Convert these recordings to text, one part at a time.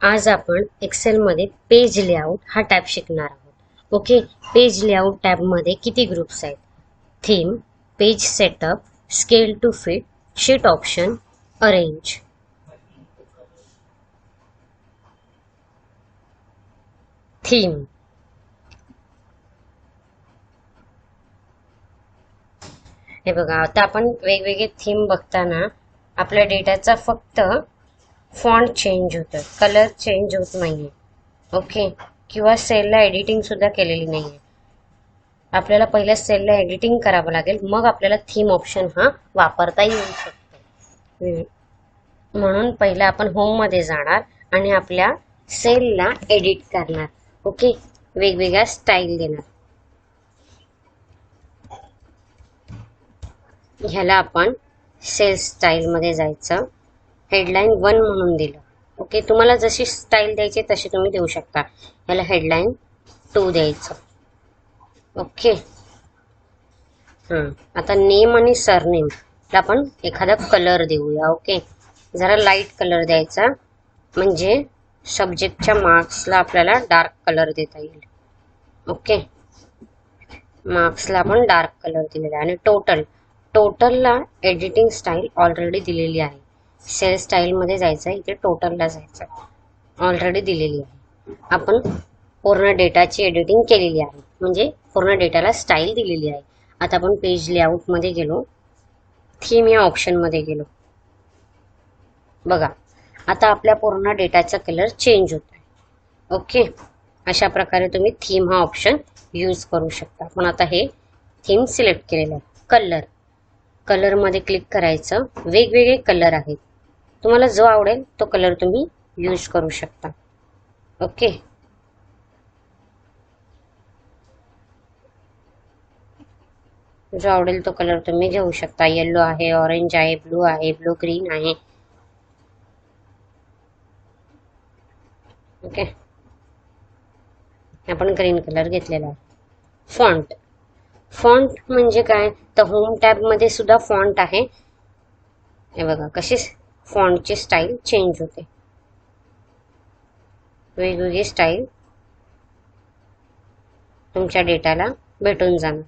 आज आपण एक्सेलमध्ये पेज लेआउट हा टॅब शिकणार आहोत. ओके, पेज लेआउट टॅबमध्ये किती ग्रुप्स आहेत? Theme, page setup, scale to fit, sheet option, arrange. Theme. हे बघा, आता आपण वेगवेगळे थीम बघताना आपल्या डेटाचा फक्त फॉन्ट चेंज होतं, कलर चेंज होत नाहीये. ओके, किंवा सेलला एडिटिंग सुद्धा केलेली नाहीये. आपल्याला पहिल्या सेलला एडिटिंग करावं लागेल, मग आपल्याला थीम ऑप्शन हा वापरता येऊ शकतो. म्हणून पहिला आपण होम मध्ये जाणार आणि आपल्या सेलला एडिट करणार. ओके, वेगवेगळ्या स्टाईल देणार. ह्याला आपण सेल स्टाईल मध्ये जायचं. हेडलाईन 1 म्हणून दिलं. ओके, तुम्हाला जशी स्टाईल द्यायची तशी तुम्ही देऊ शकता. ह्याला हेडलाईन 2 द्यायचं. ओके, आता नेम आणि सरनेम आपण एखादा कलर देऊया. ओके, जरा लाईट कलर द्यायचा, म्हणजे सब्जेक्टच्या मार्क्सला आपल्याला डार्क कलर देता येईल. ओके, मार्क्सला आपण डार्क कलर दिलेला आहे. आणि टोटलला एडिटिंग स्टाईल ऑलरेडी दिलेली आहे. सेल स्टाईलमध्ये जायचं आहे, इथे टोटलला जायचं, ऑलरेडी दिलेली आहे. आपण पूर्ण डेटाची एडिटिंग केलेली आहे, म्हणजे पूर्ण डेटाला स्टाईल दिलेली आहे. आता आपण पेज लेआउटमध्ये गेलो, थीम या ऑप्शनमध्ये गेलो. बघा, आता आपल्या पूर्ण डेटाचा कलर चेंज होत आहे. ओके, अशा प्रकारे तुम्ही थीम हा ऑप्शन यूज करू शकता. पण आता हे थीम सिलेक्ट केलेलं आहे. कलरमध्ये क्लिक करायचं. वेगवेगळे कलर आहेत, तुम्हाला जो आवडेल तो कलर तुम्ही यूज करू शकता. ओके, जो आवडेल तो कलर तुम्ही घेऊ शकता. येलो आहे, ऑरेंज आहे, ब्लू ग्रीन आहे. ओके, आपण ग्रीन कलर घेतलेला आहे. फॉन्ट म्हणजे काय, तर होम टॅब मध्ये सुद्धा फॉन्ट आहे. हे बघा कशी फॉन्टची स्टाईल चेंज होते. वेगवेगळी स्टाईल तुमच्या डेटाला भेटून जाणार.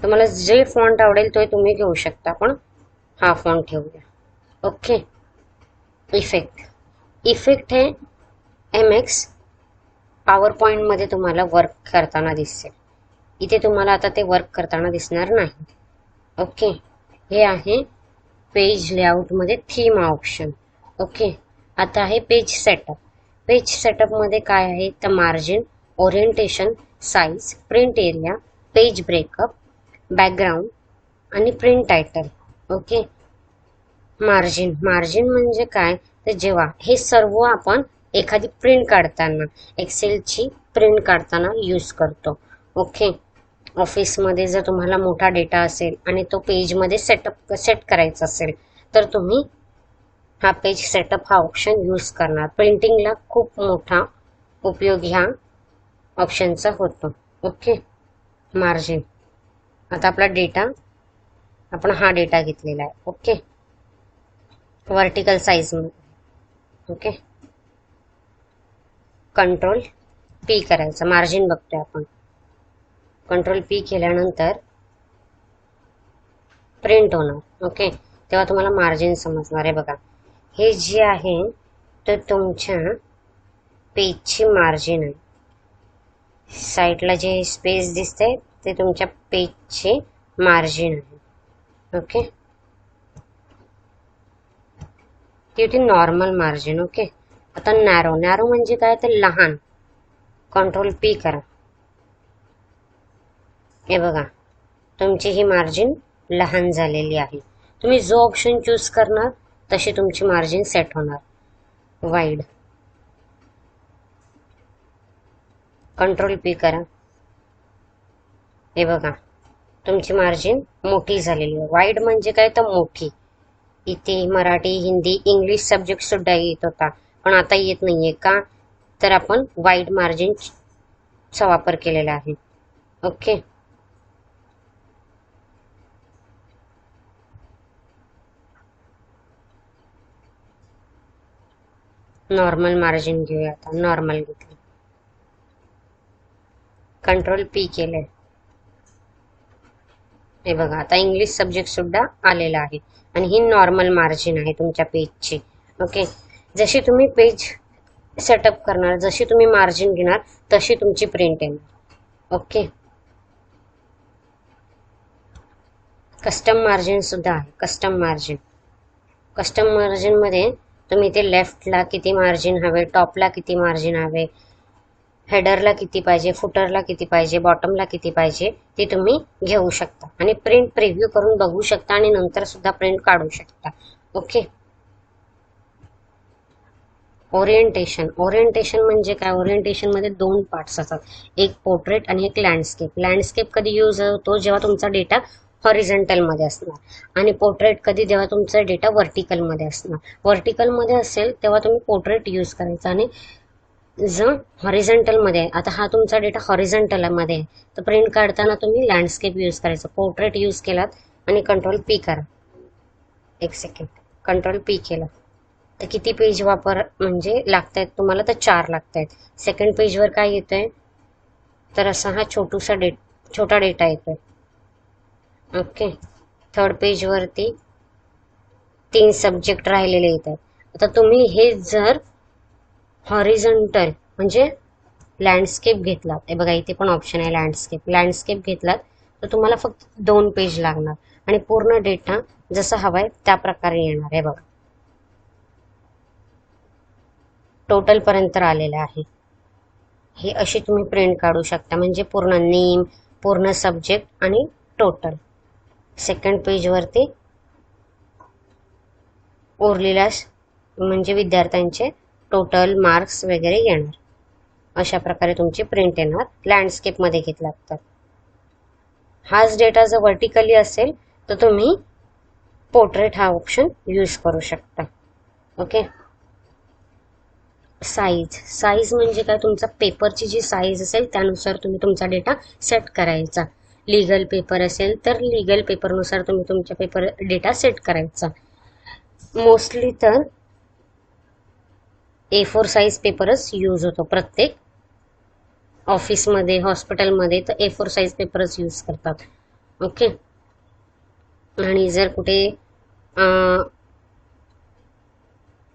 तुम्हाला जे फॉन्ट आवडेल तो तुम्ही घेऊ शकता, पण हा फॉन्ट ठेवूया. ओके, इफेक्ट हे MX पॉवर पॉइंट मध्ये तुम्हाला वर्क करताना दिसेल. इथे तुम्हाला आता ते वर्क करताना दिसणार नाही. ओके, हे आहे पेज लेआउट मध्ये थीम ऑप्शन. ओके, आता आहे पेज सेटअप मध्ये काय आहे, तर margin, orientation, size, print area, page breakup, background आणि प्रिंट टायटल. ओके, मार्जिन म्हणजे काय, तर जेव्हा हे सर्व आपण एखादी प्रिंट काढताना, एक्सेलची प्रिंट काढताना यूज करतो. ओके, ऑफिसमध्ये जर तुम्हाला मोठा डेटा असेल आणि तो पेजमध्ये सेट करायचा असेल, तर तुम्ही हा पेज सेटअप हा ऑप्शन यूज करणार. प्रिंटिंगला खूप मोठा उपयोग ह्या ऑप्शनचा होतो. Okay, margin. आता आपला डेटा, आपण हा डेटा घेतलेला आहे. ओके, वर्टिकल साईज मध्ये. ओके, कंट्रोल P करायचं, मार्जिन बघतोय आपण. कंट्रोल P केल्यानंतर प्रिंट होणार. ओके, तेव्हा तुम्हाला मार्जिन समजणार आहे. बघा, हे जे आहे तर तुमच्या पेजची मार्जिन आहे. साईडला जे स्पेस दिसते ते तुमच्या पेजची मार्जिन आहे. ओके, ती होती नॉर्मल मार्जिन. ओके, आता नॅरो म्हणजे काय, तर लहान. कंट्रोल P करा. हे बघा, तुमची ही मार्जिन लहान झालेली आहे. तुम्ही जो ऑप्शन चूज करणार तशी तुमची मार्जिन सेट होणार. वाईड, कंट्रोल P करा. हे बघा, तुमची मार्जिन मोठी झालेली आहे. वाईड म्हणजे काय, तर मोठी. इथे मराठी, हिंदी, इंग्लिश सब्जेक्ट सुद्धा येत होता, पण आता येत नाहीये. का, तर आपण वाईड मार्जिनचा वापर केलेला आहे. ओके, नॉर्मल मार्जिन घेऊया आता. नॉर्मल घेतली. कंट्रोल पी केलंय. हे बघा आता इंग्लिश सब्जेक्ट सुद्धा आलेला आहे आणि ही नॉर्मल मार्जिन आहे तुमच्या पेजची. ओके. जशी तुम्ही पेज सेटअप करणार, जशी तुम्ही मार्जिन घेणार तशी तुमची प्रिंट येणार. ओके. कस्टम मार्जिन सुद्धा आहे. कस्टम मार्जिन मध्ये तुम्ही ते लेफ्टला किती मार्जिन हवे, टॉपला किती मार्जिन हवे, हेडरला किती पाहिजे, फुटरला किती पाहिजे, बॉटमला किती पाहिजे ते तुम्ही घेऊ शकता आणि प्रिंट प्रिव्ह्यू करून बघू शकता आणि नंतर सुद्धा प्रिंट काढू शकता. ओके. ओरिएंटेशन म्हणजे काय? ओरिएंटेशन मध्ये दोन पार्ट्स असतात, एक पोर्ट्रेट आणि एक लँडस्केप. लँडस्केप कधी यूज होतो? जेव्हा तुमचा डेटा हॉरिझॉन्टल मध्ये असणार आणि पोर्ट्रेट कधी? जेव्हा तुमचा डेटा व्हर्टिकल मध्ये असणार. व्हर्टिकल मध्ये असेल तेव्हा तुम्ही पोर्ट्रेट यूज करायचा आणि जर हॉरिझॉन्टल मध्ये आहे, आता हा तुमचा डेटा हॉरिझॉन्टल मध्ये आहे तर प्रिंट काढताना तुम्ही लँडस्केप यूज करायचं. पोर्ट्रेट यूज केलात आणि कंट्रोल पी करा. एक सेकंड. कंट्रोल पी केलं तर किती पेज वापर म्हणजे लागतायत तुम्हाला? तर 4 लागतायत. सेकंड पेजवर काय येतंय? तर असा हा छोटा डेटा येतोय. ओके. थर्ड पेजवरती 3 सब्जेक्ट राहिलेले येतात. आता तुम्ही हे जर हॉरिझॉन्टल म्हणजे लँडस्केप घेतलात, हे बघा इथे पण ऑप्शन आहे लँडस्केप घेतलात तर तुम्हाला फक्त 2 पेज लागणार आणि पूर्ण डेटा जसा हवाय त्या प्रकारे येणार. आहे बघा टोटल पर्यंत आलेलं आहे. हे अशी तुम्ही प्रिंट काढू शकता म्हणजे पूर्ण नेम, पूर्ण सब्जेक्ट आणि टोटल. सेकंड पेजवरती उरलेला म्हणजे विद्यार्थ्यांचे टोटल मार्क्स वगैरे येणार. अशा प्रकारे तुमची प्रिंट येणार लँडस्केप मध्ये घेतलात तर. हाच डेटा जर व्हर्टिकली असेल तर तुम्ही पोर्ट्रेट हा ऑप्शन यूज करू शकता. ओके. साईज म्हणजे काय? तुमचा पेपरची जी साईज असेल त्यानुसार तुम्ही तुमचा डेटा सेट करायचा. लीगल पेपर असेल तर लीगल पेपरनुसार तुम्ही तुमच्या पेपर डेटा सेट करायचा. मोस्टली तर A4 साईज पेपरच यूज होतो प्रत्येक ऑफिसमध्ये, हॉस्पिटलमध्ये तर A4 साईज पेपरच यूज करतात. ओके. आणि जर कुठे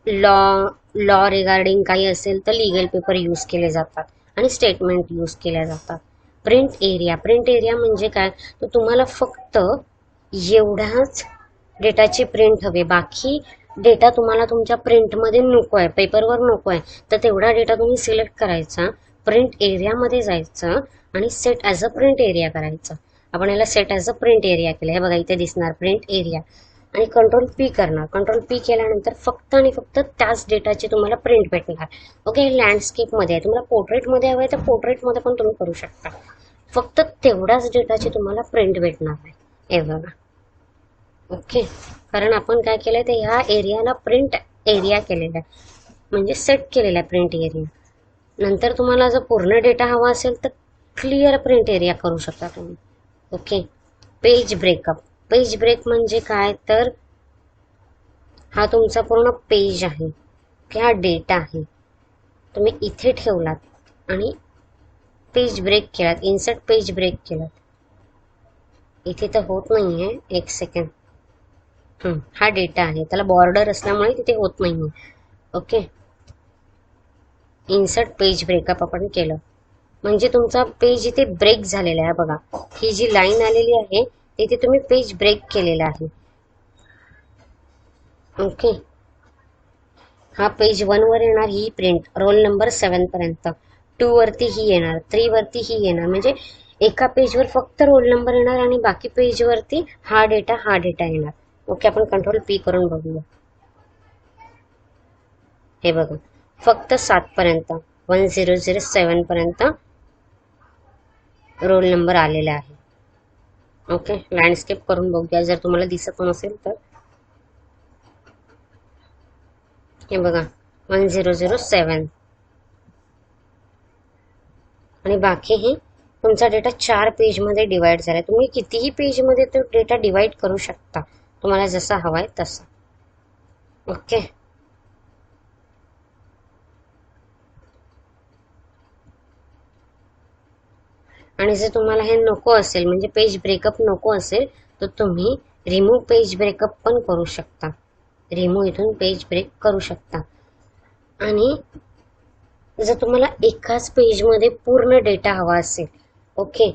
लॉ रिगार्डिंग काही असेल तर लीगल पेपर यूज केले जातात आणि स्टेटमेंट यूज केल्या जातात. प्रिंट एरिया म्हणजे काय? तर तुम्हाला फक्त एवढ्याच डेटाची प्रिंट हवे, बाकी डेटा तुम्हाला तुमच्या प्रिंटमध्ये नको आहे, पेपरवर नको आहे, तर तेवढा डेटा तुम्ही सिलेक्ट करायचा, प्रिंट एरियामध्ये जायचं आणि set as a print area करायचं. आपण याला set as a print area केलं. हे बघा इथे दिसणार प्रिंट एरिया आणि कंट्रोल पी करणार. कंट्रोल पी केल्यानंतर फक्त आणि फक्त त्याच डेटाची तुम्हाला प्रिंट भेटणार. ओके. लँडस्केपमध्ये आहे, तुम्हाला पोर्ट्रेटमध्ये हवं आहे तर पोर्ट्रेटमध्ये पण तुम्ही करू शकता. फक्त तेवढ्याच डेटाची तुम्हाला प्रिंट भेटणार आहे. हे बघा. ओके. कारण आपण काय केलंय ते ह्या एरियाला प्रिंट एरिया केलेला आहे म्हणजे सेट केलेला आहे प्रिंट एरिया. नंतर तुम्हाला जर पूर्ण डेटा हवा असेल तर क्लिअर प्रिंट एरिया करू शकता तुम्ही. ओके. पेज ब्रेक म्हणजे काय? तर हा तुमचा पूर्ण पेज आहे, हा डेटा आहे, तुम्ही इथे ठेवलात आणि पेज ब्रेक केलात, इन्सर्ट पेज ब्रेक केलात. इथे तर होत नाहीये. एक सेकंड. हा डेटा आहे, त्याला बॉर्डर असल्यामुळे तिथे होत नाहीये. ओके. इन्सर्ट पेज ब्रेकअप आपण केलं म्हणजे तुमचा पेज इथे ब्रेक झालेला आहे. बघा ही जी लाईन आलेली आहे इथे तुम्ही पेज ब्रेक केलेला आहे. ओके. हा पेज 1 वर येणार ही प्रिंट रोल नंबर 7 पर्यंत, 2 वरती ही येणार, 3 वरती ही येणार म्हणजे एका पेजवर फक्त रोल नंबर येणार आणि बाकी पेजवरती हा डेटा येणार. ओके. आपण कंट्रोल पी करून बघूया. हे बघा फक्त 7 पर्यंत 1007 पर्यंत रोल नंबर आलेला आहे. ओके. लँडस्केप करून बघूया जर तुम्हाला दिसत नसेल तर. हे बघा 1007 आणि बाकी हे तुमचा डेटा 4 पेजमध्ये डिवाइड झाला. तुम्ही कितीही पेजमध्ये तो डेटा डिवाइड करू शकता, तुम्हाला जसा हवाय तसा. ओके. आणि जर तुम्हाला हे नको असेल म्हणजे पेज ब्रेकअप नको असेल तर तुम्ही रिमूव्ह पेज ब्रेकअप पण करू शकता. रिमूव्ह इथून पेज ब्रेक करू शकता. आणि जर तुम्हाला एकाच पेजमध्ये पूर्ण डेटा हवा असेल, ओके,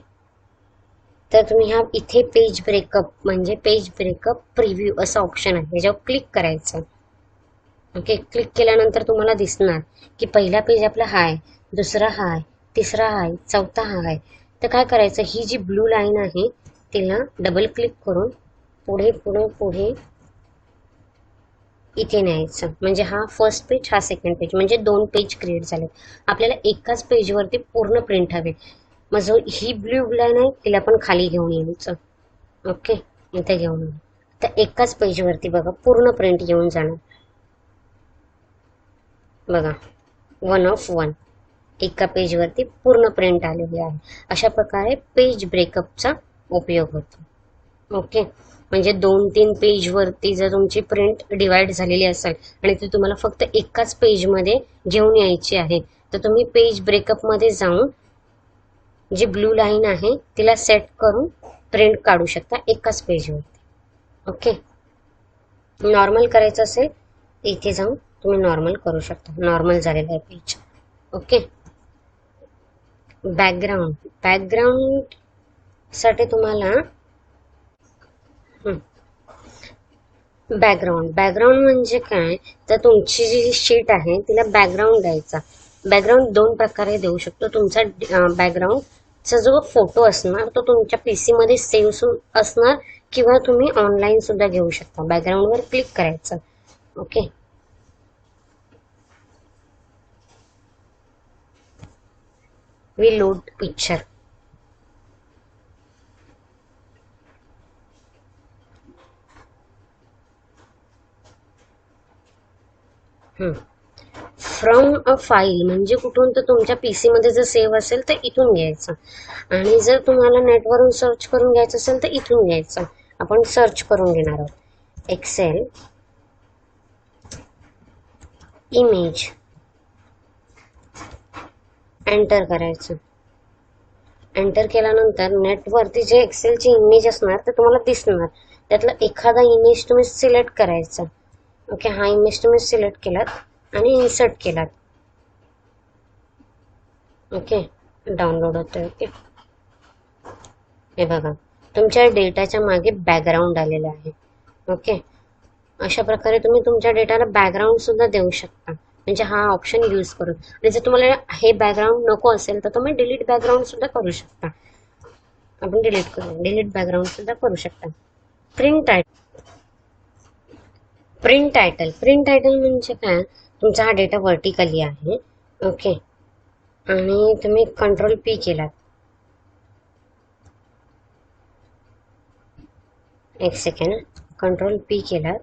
तर तुम्ही हा इथे पेज ब्रेकअप म्हणजे पेज ब्रेकअप प्रिव्ह्यू असं ऑप्शन आहे, याच्यावर क्लिक करायचं. ओके, क्लिक केल्यानंतर तुम्हाला दिसणार की पहिला पेज आपला हा आहे, दुसरा हा आहे, तिसरा हा आहे, चौथा हा आहे. तर काय करायचं, ही जी ब्लू लाईन आहे तिला डबल क्लिक करून पुढे पुढे पुढे इथे न्यायचं. म्हणजे हा फर्स्ट पेज, हा सेकंड पेज, म्हणजे 2 पेज क्रिएट झाले. आपल्याला एकाच पेजवरती पूर्ण प्रिंट हवे. मग जो ही ब्लू लाईन आहे तिला पण खाली घेऊन यायचं. ओके, इथे घेऊन ये. तर एकाच पेजवरती बघा पूर्ण प्रिंट येऊन जाणार. बघा 1 of 1 एका पेजवरती पूर्ण प्रिंट आलेली आहे. अशा प्रकारे पेज ब्रेकअपचा उपयोग होतो. ओके, म्हणजे 2-3 पेजवरती जर तुमची प्रिंट डिवाइड झालेली असेल आणि ती तुम्हाला फक्त एकाच पेजमध्ये घेऊन यायची आहे तर तुम्ही पेज ब्रेकअपमध्ये जाऊन जी ब्लू लाईन आहे तिला सेट करून प्रिंट काढू शकता एकाच पेजवरती. ओके, नॉर्मल करायचं असेल इथे जाऊन तुम्ही नॉर्मल करू शकता. नॉर्मल झालेलं आहे पेज. ओके, बॅकग्राऊंड साठी तुम्हाला बॅकग्राऊंड म्हणजे काय, तर तुमची जी शीट आहे तिला बॅकग्राऊंड द्यायचा. बॅकग्राऊंड 2 प्रकारे देऊ शकतो. तुमचा बॅकग्राऊंडचा जो फोटो असणार तो तुमच्या पीसी मध्ये सेव्ह असणार किंवा तुम्ही ऑनलाईन सुद्धा घेऊ शकता. बॅकग्राऊंडवर क्लिक करायचं. Okay, we load picture. From a file म्हणजे कुठून, तर तुमच्या पीसी मध्ये जर सेव्ह असेल तर इथून घ्यायचं. आणि जर तुम्हाला नेटवरून सर्च करून घ्यायचं असेल तर इथून घ्यायचं. आपण सर्च करून घेणार आहोत. एक्सेल इमेज एंटर करायचं. एंटर केल्यानंतर नेटवरती जे एक्सेलची इमेज असणार ते तुम्हाला दिसणार. त्यातला एखादा इमेज तुम्ही सिलेक्ट करायचा. ओके, हा इमेज तुम्ही सिलेक्ट केलात आणि इन्सर्ट केलात. ओके, डाउनलोड होतोय. ओके, हे बघा तुमच्या डेटाच्या मागे बॅकग्राऊंड आलेलं आहे. ओके, अशा प्रकारे तुम्ही तुमच्या डेटाला बॅकग्राऊंड सुद्धा देऊ शकता. म्हणजे हा ऑप्शन यूज करून. आणि जर तुम्हाला हे बॅकग्राऊंड नको असेल तर तुम्ही डिलीट बॅकग्राऊंड सुद्धा करू शकता. आपण डिलीट बॅकग्राऊंड सुद्धा करू शकता. प्रिंट टायटल म्हणजे काय, तुमचा हा डेटा व्हर्टिकली आहे. ओके, आणि तुम्ही कंट्रोल पी केलात. एक सेकंड, कंट्रोल पी केलात.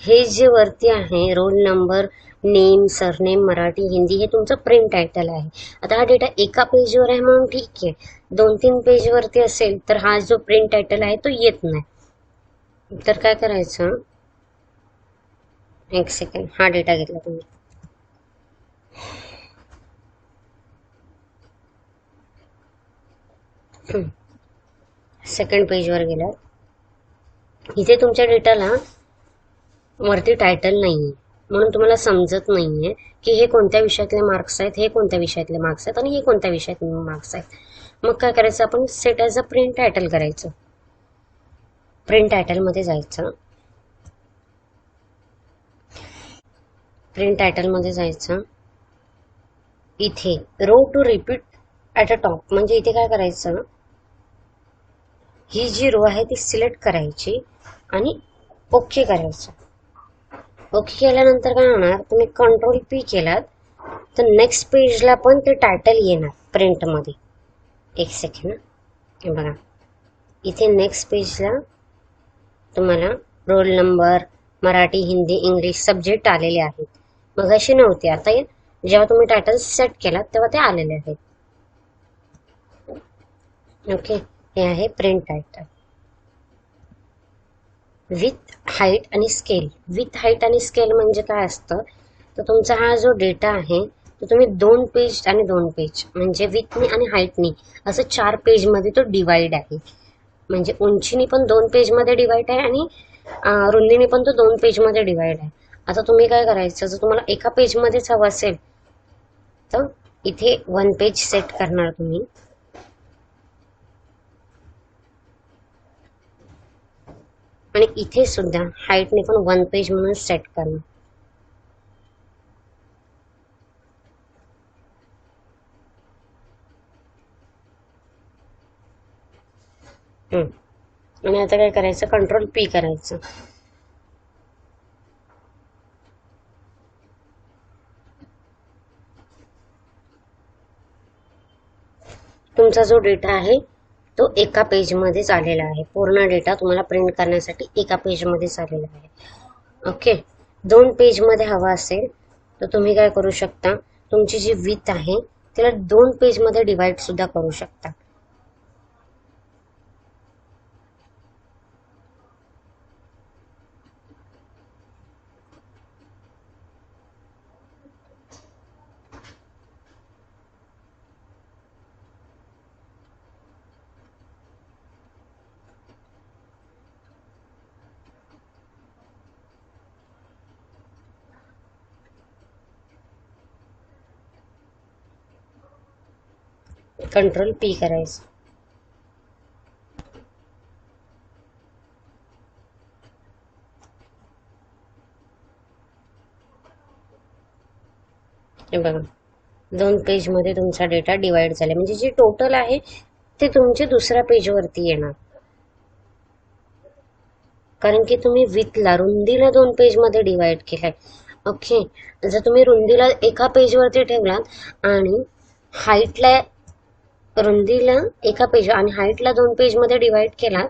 हे जे वरती आहे roll number, name, surname, Marathi, Hindi, हे तुमचं प्रिंट टायटल आहे. आता हा डेटा एका पेजवर आहे म्हणून ठीक आहे. 2-3 पेजवरती असेल तर हा जो प्रिंट टायटल आहे तो येत नाही. तर काय करायचं, एक सेकंड, हा डेटा घेतला तुम्ही. सेकंड पेजवर गेलात. इथे तुमच्या डेटाला वरती टायटल नाहीये म्हणून तुम्हाला समजत नाहीये की हे कोणत्या विषयातले मार्क्स आहेत, हे कोणत्या विषयातले मार्क्स आहेत आणि हे कोणत्या विषयातले मार्क्स आहेत. मग काय करायचं, आपण set as a print title करायचं. प्रिंट टायटलमध्ये जायचं. प्रिंट टायटलमध्ये जायचं. इथे row to repeat at a top म्हणजे इथे काय करायचं, ही जी रो आहे ती सिलेक्ट करायची आणि ओके करायचं. ओके केल्यानंतर काय होणार, तुम्ही कंट्रोल पी केलात तर नेक्स्ट पेजला पण ते टायटल येणार प्रिंटमध्ये. एक सेकंड, हे बघा इथे नेक्स्ट पेजला तुम्हाला roll number, Marathi, Hindi, English subject आलेले आहेत. मग अशी नव्हते. आता जेव्हा तुम्ही टायटल सेट केलात तेव्हा ते आलेले आहेत. ओके, हे आहे प्रिंट टायटल. विथ हाईट आणि स्केल. विथ हाईट आणि स्केल म्हणजे काय असतं, तर तुमचा हा जो डेटा आहे तर तुम्ही 2 पेज आणि 2 पेज म्हणजे विथनी आणि हाईटनी असं 4 पेजमध्ये तो डिवाइड आहे. म्हणजे उंचीनी पण 2 पेजमध्ये डिवाइड आहे आणि रुंदीने पण तो 2 पेजमध्ये डिवाइड आहे. आता तुम्ही काय करायचं, जर तुम्हाला एका पेजमध्येच हवं असेल तर इथे 1 पेज सेट करणार तुम्ही. आणि इथे सुद्धा हाईटने पण 1 पेज म्हणून सेट करणार. आणि आता काय करायचं, कंट्रोल पी करायचं. तुमचा जो डेटा आहे तो एका पेजमध्येच आलेला आहे. पूर्ण डेटा तुम्हाला प्रिंट करण्यासाठी एका पेजमध्येच आलेला आहे. ओके. 2 पेजमध्ये हवा असेल तर तुम्ही काय करू शकता, तुमची जी विथ आहे तिला 2 पेजमध्ये डिवाइड सुद्धा करू शकता. कंट्रोल पी करायचं. हे बघा 2 पेजमध्ये तुमचा डेटा डिवाइड झाला. म्हणजे जे टोटल आहे ते तुमच्या दुसऱ्या पेजवरती येणार. कारण की तुम्ही विथला रुंदीला 2 पेजमध्ये डिवाइड केलाय. ओके. जर तुम्ही रुंदीला एका पेजवरती ठेवलात आणि हाईटला रुंदीला एका पेज आणि हाईटला 2 पेजमध्ये डिवाइड केला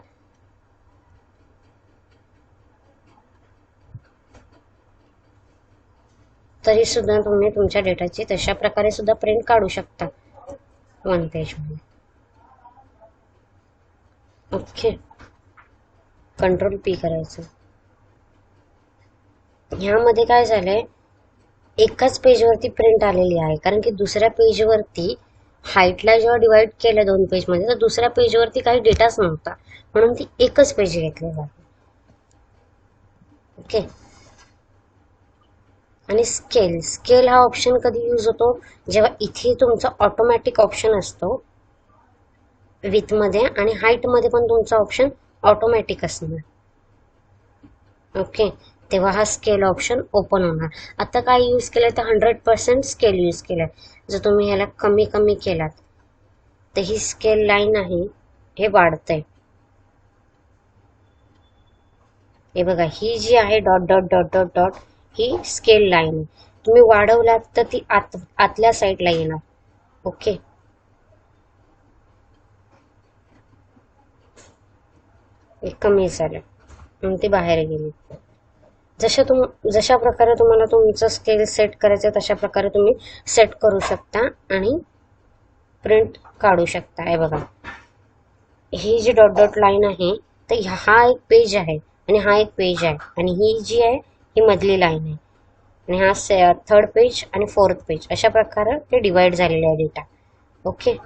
तरी सुद्धा तुम्ही तुमच्या डेटाची तशा प्रकारे सुद्धा प्रिंट काढू शकता 1 पेजमध्ये. ओके. कंट्रोल पी करायचं. ह्यामध्ये काय झालंय, एकाच पेजवरती प्रिंट आलेली आहे. कारण की दुसऱ्या पेजवरती हाईटला जेव्हा डिवाइड केलं 2 पेजमध्ये तर दुसऱ्या पेजवरती काही डेटाच नव्हता, म्हणून ती एकच पेज घेतलेला आहे. ओके. आणि स्केल हा ऑप्शन कधी यूज होतो, जेव्हा इथे तुमचा ऑटोमॅटिक ऑप्शन असतो विथमध्ये आणि हाईटमध्ये पण तुमचा ऑप्शन ऑटोमॅटिक असणार. ओके. तेव्हा हा स्केल ऑप्शन ओपन होणार. आता काय यूज केलंय तर 100% स्केल यूज केलाय. जर तुम्ही ह्याला कमी कमी केलात तर ही स्केल लाईन आहे हे वाढतंय. हे बघा ही जी आहे dot dot dot dot dot ही स्केल लाईन आहे. तुम्ही वाढवलात तर ती आतल्या साईडला येणार. ओके. कमी झालं म्हणून ती बाहेर गेली. जशा प्रकारे तुम्हाला तुमचं स्केल सेट करायचं तशा प्रकारे तुम्ही सेट करू शकता आणि प्रिंट काढू शकता. हे बघा ही जी डॉट डॉट लाईन आहे तर हा एक पेज आहे आणि हा एक पेज आहे आणि ही जी आहे ही मधली लाईन आहे आणि हा 3rd पेज आणि 4th पेज. अशा प्रकारे ते डिवाइड झालेले आहे डेटा. ओके.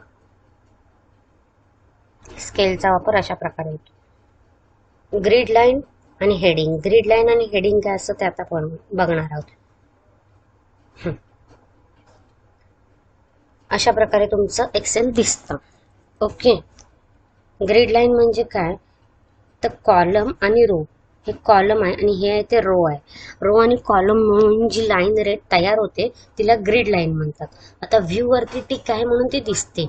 स्केलचा वापर अशा प्रकारे होतो. ग्रीड लाईन आणि हेडिंग. ग्रीड लाईन आणि हेडिंग काय असतं ते आता आपण बघणार आहोत. अशा प्रकारे तुमचं एक्सेल दिसतं. ओके. ग्रीड लाईन म्हणजे काय तर कॉलम आणि रो. हे कॉलम आहे आणि हे आहे ते रो आहे. रो आणि कॉलम म्हणून जी लाईन तयार होते तिला ग्रीड लाईन म्हणतात. आता व्ह्यू वरती टिक आहे म्हणून ती दिसते.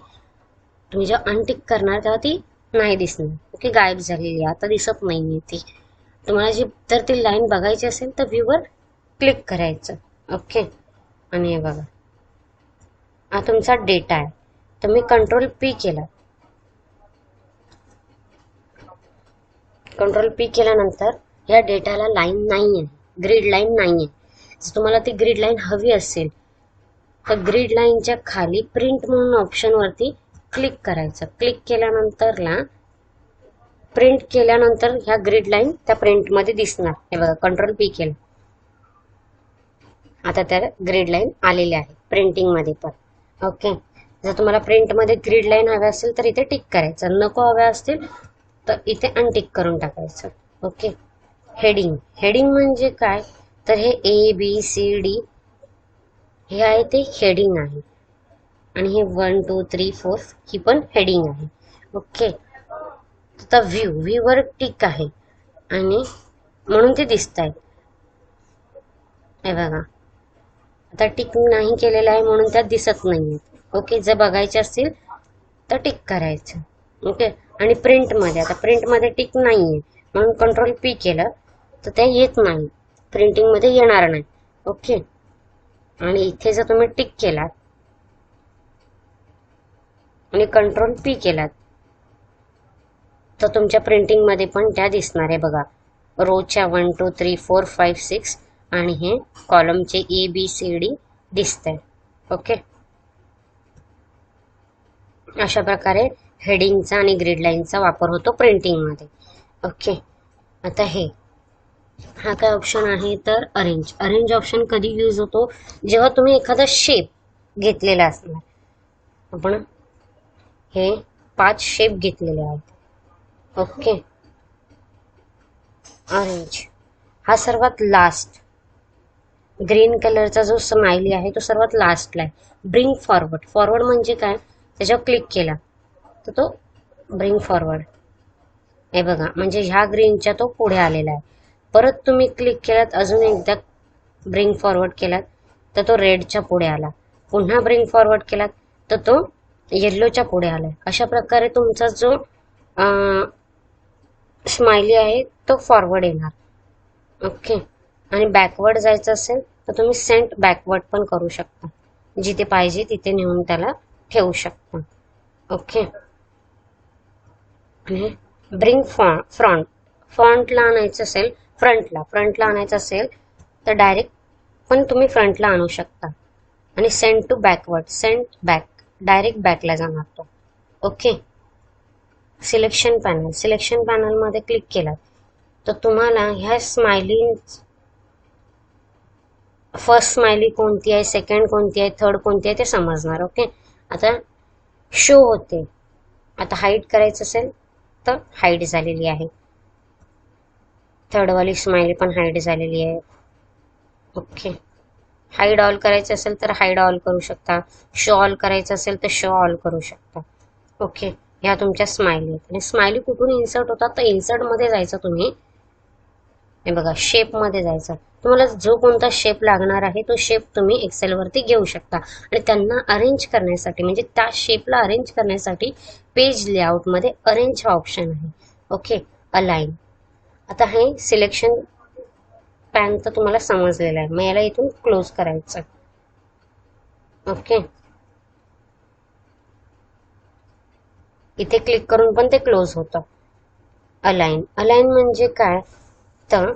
तुम्ही जेव्हा अनटिक करणार तेव्हा ती नाही दिसणार. ओके. गायब झालेली आहे, आता दिसत नाहीये ती. तुम्हाला जी जर ती लाईन बघायची असेल तर व्ह्यूवर क्लिक करायचं. ओके. आणि हे बघा हा तुमचा डेटा आहे. तुम्ही कंट्रोल पी केला. कंट्रोल पी केल्यानंतर या डेटाला लाईन नाही आहे, ग्रीड लाईन नाही आहे. जर तुम्हाला ती ग्रीड लाईन हवी असेल तर ग्रीड लाईनच्या खाली प्रिंट म्हणून ऑप्शनवरती क्लिक करायचं. क्लिक केल्यानंतरला प्रिंट केल्यानंतर ह्या ग्रीड लाईन त्या प्रिंटमध्ये दिसणार. हे बघा कंट्रोल पी केलं आता त्या ग्रीड लाईन आलेल्या आहेत. प्रिंटिंगमध्ये पण. ओके, जर तुम्हाला प्रिंटमध्ये ग्रीड लाईन हव्या असेल तर इथे टिक करायचं, नको हव्या असतील तर इथे अनटिक करून टाकायचं. Okay, heading. हेडिंग म्हणजे काय तर हे ABCD हे आहे ते हेडिंग आहे, आणि हे 1 2 3 4 ही पण हेडिंग आहे. ओके, आता व्ह्यू वर टिक आहे आणि म्हणून ते दिसत आहे. हे बघा, आता टिक नाही केलेलं आहे म्हणून त्यात दिसत नाही. ओके, जर बघायचे असतील तर टिक करायचं. ओके, आणि प्रिंटमध्ये, आता प्रिंटमध्ये टिक नाही आहे म्हणून कंट्रोल P केलं तर ते येत नाही, प्रिंटिंगमध्ये येणार नाही. ओके, आणि इथे जर तुम्ही टिक केलात आणि कंट्रोल P केलात तर तुमच्या प्रिंटिंगमध्ये पण त्या दिसणार आहे. बघा, रोच्या 1 2 3 4 5 6 आणि हे कॉलमचे ABCD दिसत आहे. ओके, अशा प्रकारे हेडिंगचा आणि ग्रीड लाईनचा वापर होतो प्रिंटिंगमध्ये. ओके, आता हा काय ऑप्शन आहे तर अरेंज. अरेंज ऑप्शन कधी यूज होतो जेव्हा तुम्ही एखादा शेप घेतलेला असणार. आपण हे 5 शेप घेतलेले आहेत. ओके, ऑरेंज हा सर्वात लास्ट, ग्रीन कलरचा जो स्माइली आहे तो सर्वात लास्टला आहे. Bring forward. फॉरवर्ड म्हणजे काय, त्याच्यावर क्लिक केला तर तो ब्रिंग फॉरवर्ड. हे बघा, म्हणजे ह्या ग्रीनच्या तो पुढे आलेला आहे. परत तुम्ही क्लिक केलात, अजून एकदा ब्रिंग फॉरवर्ड केलात तर तो रेडच्या पुढे आला. पुन्हा ब्रिंग फॉरवर्ड केलात तर तो येल्लोच्या पुढे आलाय. अशा प्रकारे तुमचा जो स्माइली आहे तो फॉरवर्ड येणार. ओके, आणि बॅकवर्ड जायचं असेल तर तुम्ही सेंट बॅकवर्ड पण करू शकता, जिथे पाहिजे तिथे नेऊन त्याला ठेवू शकता. ओके, आणि ब्रिंग फ्रंट. फ्रंटला आणायचं असेल, फ्रंटला आणायचं असेल तर डायरेक्ट पण तुम्ही फ्रंटला आणू शकता. आणि send to backward, send back, direct बॅकला जाणार तो. Okay, selection panel. सिलेक्शन पॅनलमध्ये क्लिक केला तर तुम्हाला ह्या स्माइली, फर्स्ट स्माइली कोणती आहे, सेकंड कोणती आहे, थर्ड कोणती आहे ते समजणार. ओके, आता शो होते. आता हाईड करायचं असेल तर हाईड झालेली आहे. थर्डवाली स्माइली पण हाईड झालेली आहे. ओके, हाईड ऑल करायचं असेल तर हाईड ऑल करू शकता, शो ऑल करायचं असेल तर शो ऑल करू शकता. ओके, ह्या तुमच्या स्माइली आहेत. आणि स्माइली कुठून इन्सर्ट होतात तर इन्सर्टमध्ये जायचं तुम्ही. हे बघा, शेपमध्ये जायचं. तुम्हाला जो कोणता शेप लागणार आहे तो शेप तुम्ही एक्सेलवरती घेऊ शकता. आणि त्यांना अरेंज करण्यासाठी, म्हणजे त्या शेपला अरेंज करण्यासाठी पेज लेआउटमध्ये अरेंज हा ऑप्शन आहे. Okay, align. आता हे सिलेक्शन पॅन तर तुम्हाला समजलेलं आहे. मग याला इथून क्लोज करायचं. ओके, इथे क्लिक करून पण ते क्लोज होतं. अलाइन. अलाइन म्हणजे काय तर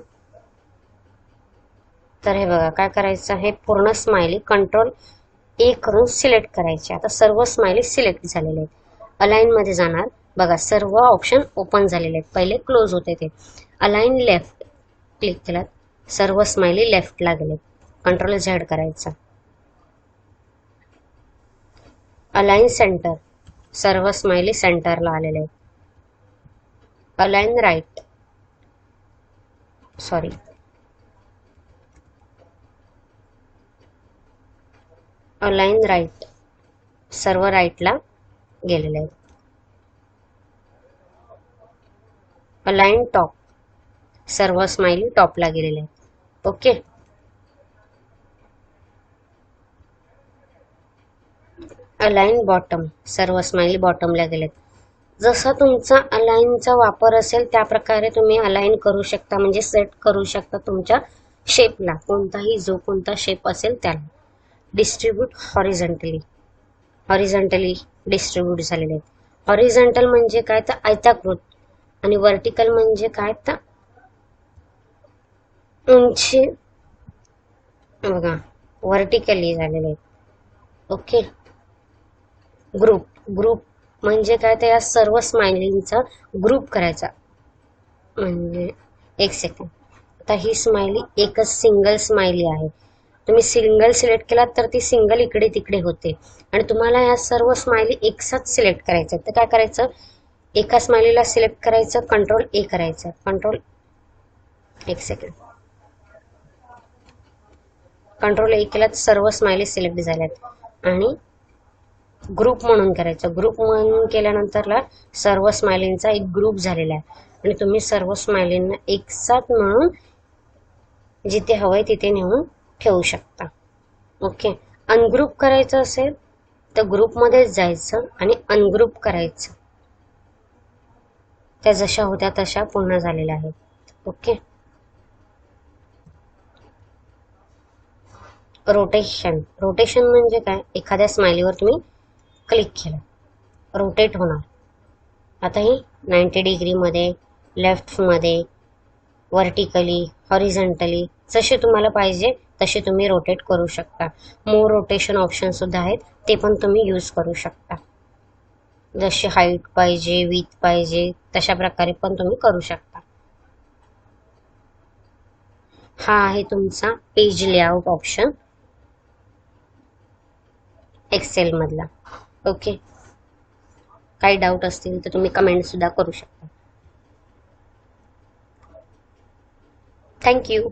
हे बघा, काय करायचं, हे पूर्ण स्माइली कंट्रोल A करून सिलेक्ट करायचे. आता सर्व स्माइली सिलेक्ट झालेले आहेत. अलाइन मध्ये जाणार. बघा, सर्व ऑप्शन ओपन झालेले आहेत. पहिले क्लोज होते ते. अलाइन लेफ्ट क्लिक केलात, सर्व स्माइली लेफ्टला गेले. कंट्रोल Z करायचा. अलाइन सेंटर, सर्व स्माइली सेंटरला आलेले आहेत. Align right, sorry, align right, सर्व राईटला गेलेले आहेत. अलाइन टॉप, सर्व स्माइली टॉपला गेलेले आहेत. ओके, अलाइन बॉटम, सर्व स्माइली बॉटमला गेलेत. जसा तुमचा अलाइनचा वापर असेल त्या प्रकारे तुम्ही अलाइन करू शकता, म्हणजे सेट करू शकता तुमच्या शेपला. कोणताही जो कोणता शेप असेल त्याला. डिस्ट्रीब्यूट हॉरिझॉन्टली, हॉरिझॉन्टली डिस्ट्रीब्यूट झालेले आहेत. हॉरिझॉन्टल म्हणजे काय तर आयताकृत, आणि व्हर्टिकल म्हणजे काय तर उंची. बघा, व्हर्टिकली झालेले आहेत. Okay, group. ग्रुप म्हणजे काय तर या सर्व स्माइलींचा ग्रुप करायचा. म्हणजे एक सेकंड, आता ही स्माइली एकच सिंगल स्माइली आहे तुम्ही सिंगल सिलेक्ट केलात तर ती सिंगल इकडे तिकडे होते. आणि तुम्हाला ह्या सर्व स्माइली एकसाथ सिलेक्ट करायचं. तर काय करायचं, एका स्माइलीला सिलेक्ट करायचं, कंट्रोल ए करायचं, कंट्रोल एक सेकंड, कंट्रोल ए केला तर सर्व स्माइली सिलेक्ट झाल्यात. आणि ग्रुप म्हणून करायचं. ग्रुप म्हणून केल्यानंतरला सर्व स्माइलींचा एक ग्रुप झालेला आहे. आणि तुम्ही सर्व स्माइलींना एकसाथ म्हणून जिथे हवंय तिथे नेऊन ठेवू शकता. ओके. अनग्रुप करायचं असेल तर ग्रुपमध्येच जायचं आणि अनग्रुप करायचं. त्या जशा होत्या तशा पूर्ण झालेल्या आहेत. ओके. रोटेशन. रोटेशन म्हणजे काय, एखाद्या स्माइलीवर तुम्ही क्लिक केलं, रोटेट होणार. आता ही 90 डिग्रीमध्ये, लेफ्टमध्ये, व्हर्टिकली, हॉरिझॉन्टली, जसे तुम्हाला पाहिजे तसे तुम्ही रोटेट करू शकता. मोर रोटेशन ऑप्शन सुद्धा आहेत, ते पण तुम्ही यूज करू शकता. जशी हाईट पाहिजे, विथ पाहिजे, तशा प्रकारे पण तुम्ही करू शकता. हा आहे तुमचा पेज लेआउट ऑप्शन एक्सेल मधला. ओके. काही डाऊट असतील तर तुम्ही कमेंट सुद्धा करू शकता. थँक्यू.